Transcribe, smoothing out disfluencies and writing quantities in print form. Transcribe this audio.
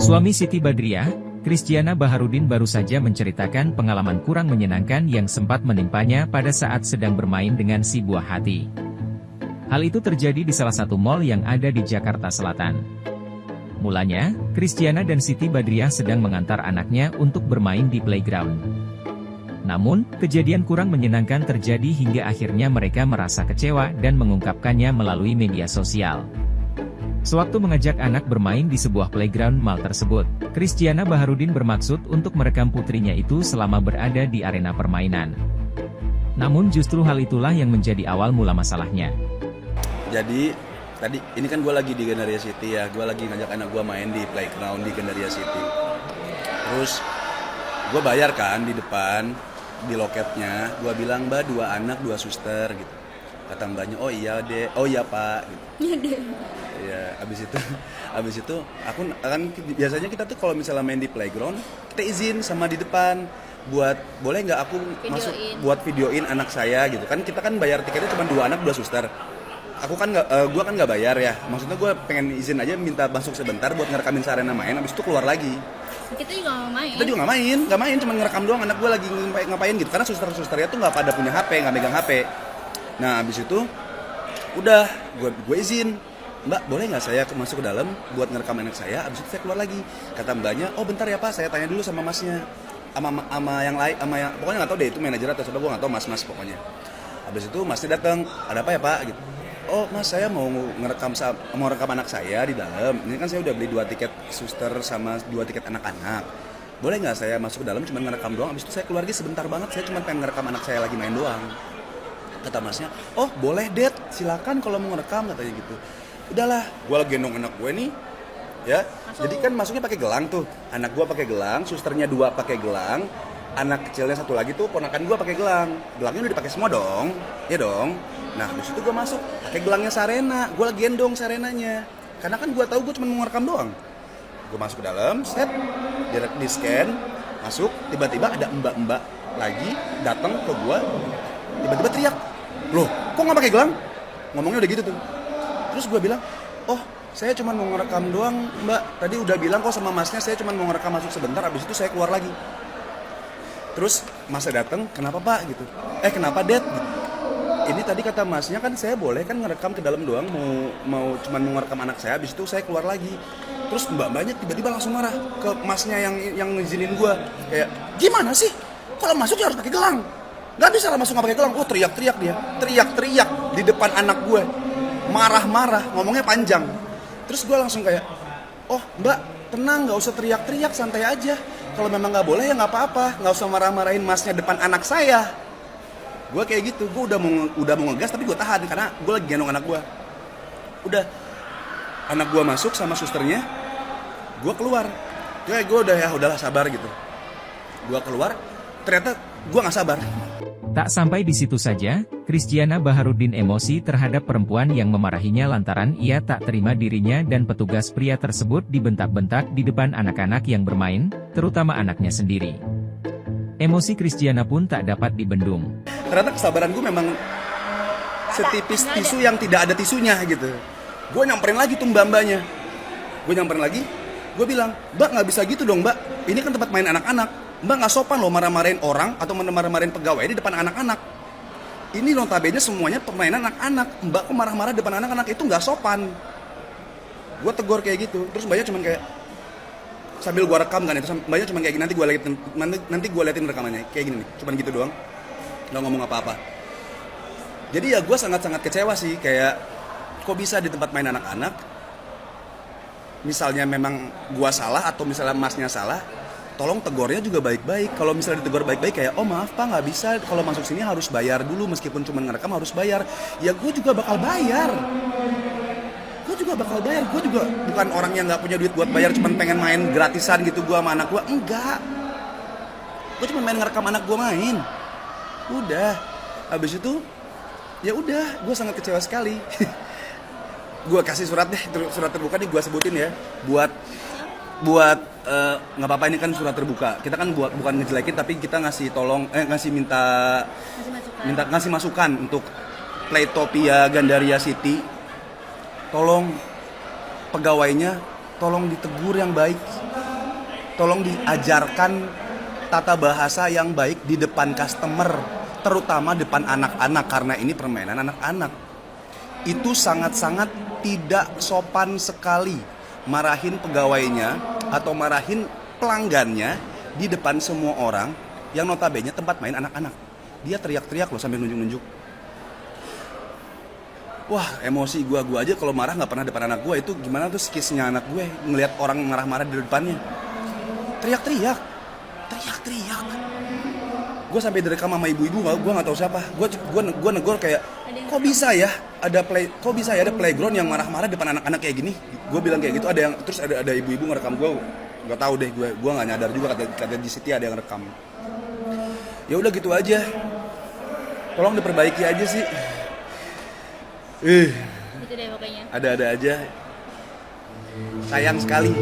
Suami Siti Badriah, Christiana Baharudin baru saja menceritakan pengalaman kurang menyenangkan yang sempat menimpanya pada saat sedang bermain dengan si buah hati. Hal itu terjadi di salah satu mal yang ada di Jakarta Selatan. Mulanya, Christiana dan Siti Badriah sedang mengantar anaknya untuk bermain di playground. Namun, kejadian kurang menyenangkan terjadi hingga akhirnya mereka merasa kecewa dan mengungkapkannya melalui media sosial. Sewaktu mengajak anak bermain di sebuah playground mal tersebut, Christiana Baharudin bermaksud untuk merekam putrinya itu selama berada di arena permainan. Namun justru hal itulah yang menjadi awal mula masalahnya. Jadi, tadi ini kan gue lagi di Gandaria City ya, gue lagi ngajak anak gue main di playground di Gandaria City. Terus, gue bayar kan di depan, di loketnya, gue bilang, "Mbak, 2 anak, 2 suster," gitu. Kata mbaknya, "Oh iya deh, oh iya pak," gitu. Iya deh. Ya, abis itu aku kan biasanya kita tuh kalau misalnya main di playground kita izin sama di depan buat boleh nggak aku masuk buat videoin anak saya gitu kan, kita kan bayar tiketnya cuma 2 anak 2 suster. Aku kan gua kan nggak bayar ya, maksudnya gue pengen izin aja minta masuk sebentar buat ngerekamin Sarena main, abis itu keluar lagi. Kita juga nggak main, cuma ngerekam doang anak gue lagi ngapain gitu, karena suster-susternya tuh nggak pada punya HP, nggak megang HP. Nah abis itu udah gue izin, "Mbak, boleh nggak saya masuk ke dalam buat ngerekam anak saya?" Abis itu saya keluar lagi. Kata mbaknya, "Oh bentar ya pak, saya tanya dulu sama masnya, sama yang lain, pokoknya nggak tahu deh itu manajer atau siapa, gue nggak tahu mas pokoknya." Abis itu masnya datang, "Ada apa ya pak?" Gitu. "Oh mas, saya mau rekam anak saya di dalam. Ini kan saya udah beli 2 tiket suster sama 2 tiket anak-anak. Boleh nggak saya masuk ke dalam cuma ngerekam doang? Abis itu saya keluar lagi sebentar banget, saya cuma pengen ngerekam anak saya lagi main doang." Kata masnya, "Oh boleh Dad, silakan kalau mau ngerekam," katanya gitu. Udahlah, gue lagi gendong anak gue nih, ya. Masuk. Jadi kan masuknya pakai gelang tuh. Anak gue pakai gelang, susternya 2 pakai gelang, anak kecilnya 1 lagi tuh ponakan gue pakai gelang. Gelangnya udah dipakai semua dong, ya dong. Nah, di situ gue masuk pakai gelangnya Sarena, gue lagi gendong Sarenanya. Karena kan gue tahu gue cuma mau ngerekam doang. Gue masuk ke dalam, set, di scan, masuk, tiba-tiba ada mbak-mbak lagi datang ke gue, tiba-tiba teriak, "Loh, kok nggak pakai gelang?" Ngomongnya udah gitu tuh. Terus gue bilang, "Oh, saya cuma mau ngerekam doang mbak, tadi udah bilang kok sama masnya saya cuma mau ngerekam masuk sebentar, abis itu saya keluar lagi." Terus masnya datang, "Kenapa pak?" gitu. "Kenapa Dad?" Gitu. "Ini tadi kata masnya kan saya boleh kan ngerekam ke dalam doang, mau cuma mau ngerekam anak saya, abis itu saya keluar lagi." Terus mbak-mbaknya tiba-tiba langsung marah ke masnya yang ngizinin gue, kayak, "Gimana sih? Kalau masuk ya harus pakai gelang. Gak bisa lah masuk nggak pakai gelang." Oh teriak-teriak dia, teriak-teriak di depan anak gue, marah-marah, ngomongnya panjang. Terus gue langsung kayak, "Oh mbak, tenang, nggak usah teriak-teriak, santai aja. Kalau memang nggak boleh ya nggak apa-apa, nggak usah marah-marahin masnya depan anak saya." Gue kayak gitu, gue udah mau ngegas tapi gue tahan karena gue lagi gendong anak gue. Udah, anak gue masuk sama susternya, gue keluar. Kayak gue udahlah sabar gitu. Gue keluar, ternyata gue nggak sabar. Tak sampai di situ saja, Christiana Baharudin emosi terhadap perempuan yang memarahinya lantaran ia tak terima dirinya dan petugas pria tersebut dibentak-bentak di depan anak-anak yang bermain, terutama anaknya sendiri. Emosi Christiana pun tak dapat dibendung. Ternyata kesabaran gue memang setipis tisu yang tidak ada tisunya gitu. Gue nyamperin lagi tuh mbak-mbaknya. Gue bilang, "Mbak nggak bisa gitu dong mbak, ini kan tempat main anak-anak. Mbak nggak sopan loh marah-marahin orang atau marah-marahin pegawai di depan anak-anak. Ini notabene semuanya permainan anak-anak. Mbak kok marah-marah depan anak-anak, itu nggak sopan." Gue tegur kayak gitu. Terus mbaknya cuman kayak, sambil gue rekam kan itu, mbaknya cuman kayak gini, nanti gue liatin rekamannya kayak gini nih, cuman gitu doang, nggak ngomong apa-apa. Jadi ya gue sangat-sangat kecewa sih, kayak kok bisa di tempat main anak-anak, misalnya memang gue salah atau misalnya masnya salah, tolong tegurnya juga baik-baik. Kalau misalnya ditegur baik-baik kayak, "Oh maaf pak, nggak bisa, kalau masuk sini harus bayar dulu, meskipun cuma ngerekam harus bayar." Ya gue juga bakal bayar. Gue juga bukan orang yang nggak punya duit buat bayar, cuma pengen main gratisan gitu gue sama anak gue. Enggak, gue cuma main ngerekam anak gue main. Udah, habis itu ya udah, gue sangat kecewa sekali. Gue kasih surat terbuka nih, gue sebutin ya, buat nggak apa-apa, ini kan surat terbuka. Kita kan bukan ngejelekin, tapi kita ngasih ngasih masukan untuk Playtopia Gandaria City. Tolong pegawainya, tolong ditegur yang baik. tolong diajarkan tata bahasa yang baik di depan customer, terutama depan anak-anak, karena ini permainan anak-anak. Itu sangat-sangat tidak sopan sekali marahin pegawainya atau marahin pelanggannya di depan semua orang yang notabene tempat main anak-anak. Dia teriak-teriak loh sambil nunjuk-nunjuk. Wah, emosi gua aja kalau marah nggak pernah depan anak gua. Itu gimana tuh skillsnya anak gue ngelihat orang marah-marah di depannya. Teriak-teriak. Gue sampai direkam sama ibu-ibu, gue nggak tahu siapa. Gue negor kayak, kok bisa ya ada playground yang marah-marah depan anak-anak kayak gini. Gue bilang kayak gitu, terus ada ibu-ibu ngerekam gue. Nggak tahu deh, gue nggak nyadar juga kata di situ ada yang rekam. Ya udah gitu aja. Tolong diperbaiki aja sih. Gitu deh pokoknya. Ada-ada aja. Sayang sekali.